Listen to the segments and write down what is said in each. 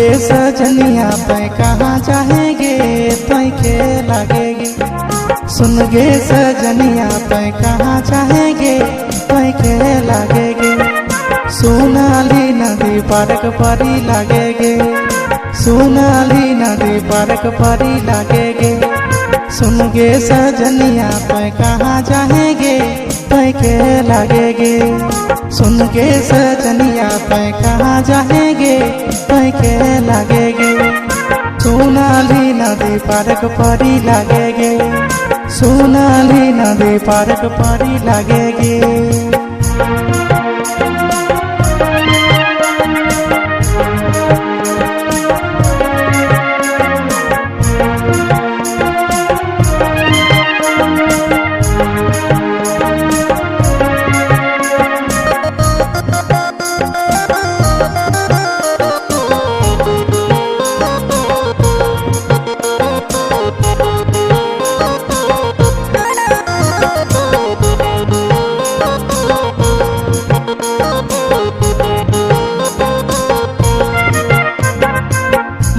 गे सजनिया पे कहाँ जाएंगे तय के लगेगी। सुन गे सजनिया पे कहाँ जाएंगे तय के लगेगी। सोनाली नदी पार्क परी लगेगी। सोनाली नदी पार्क परी लगेगी। सुन गे सजनिया पे कहाँ जाएंगे तय के लगेगी। सुन गे सजनिया पे कहाँ जाएंगे तय के लगेगी। सोनाली नदी पार्क परी लगेगी। सोनाली नदी पार्क परी लगेगी।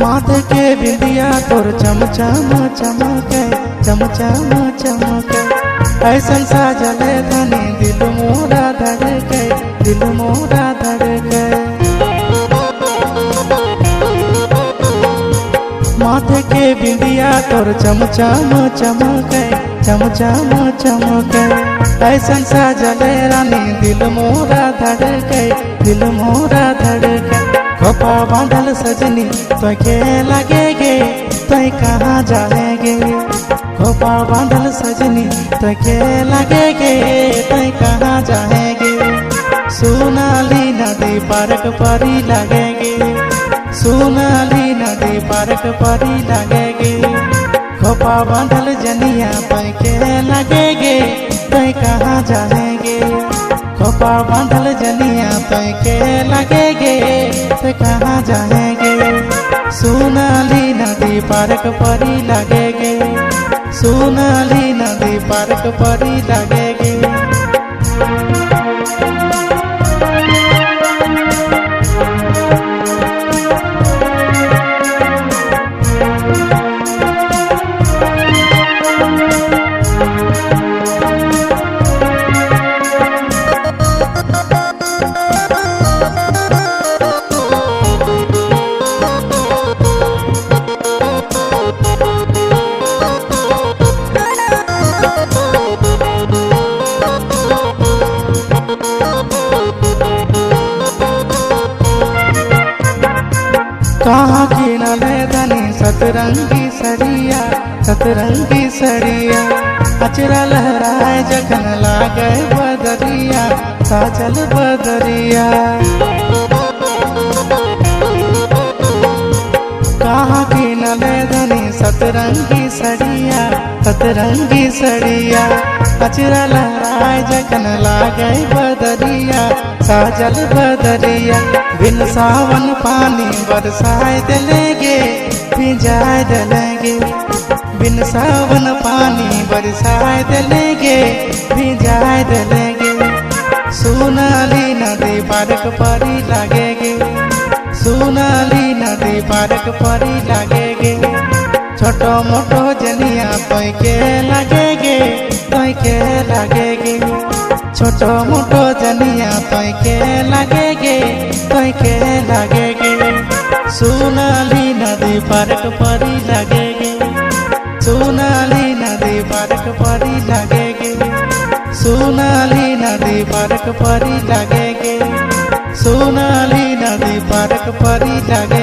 माथे के बिंदिया तोर चमचम चमके चमचम चमके। ऐसन साजले धनी दिल मोरा धड़के दिल मोरा धड़के। माथे के बिंदिया तोर चमचम चमके चमचम चमके। ऐसन साजले रानी दिल मोरा धड़के दिल मोरा धड़के। खोपा बांधल सजनी तो के लगेगे तय कहाँ जाएंगे। खोपा बांधल सजनी तो के लगेगे तय कहाँ जाएंगे। सोनाली नदी पार्क परी लगेगी। सोनाली नदी पार्क परी लगेगी। खोपा बांधल जनिया तय के लगेगे तय कहाँ जाएंगे। खोपा बांधल जनिया तय के लगेगे तो कहाँ जाएंगे। सोनाली नदी पार्क परी लगेगी। सोनाली नदी पार्क परी लगेगी। कहाँ किनले धनी सतरंगी सड़िया सतरंगी सड़िया। अचरा लहराए जखन लागे बदरिया साजल बदरिया। कहाँ किनले धनी सतरंगी सड़िया सतरंगी सड़िया। अचरा लहराए जखन लागे बदरिया साजल बदरिया। बिन सावन पानी बरसाए दिलेगे भिजाए दिलेगे। बिन सावन पानी बरसाए दिलेगे भिजाए दिलेगे। सोनाली नदी पार्क परी लगेगी। सोनाली नदी पार्क परी लगेगी। छोटो मोटो जनिया तय के लगेगे तय के लगेगी। छोटो मोटो जनिया तय के लगेगे तय के लगेगी। सोनाली नदी पार्क परी लगेगी। सोनाली नदी पार्क परी लगेगी। सोनाली नदी पार्क परी लगेगी। सोनाली नदी पार्क परी लगेगी।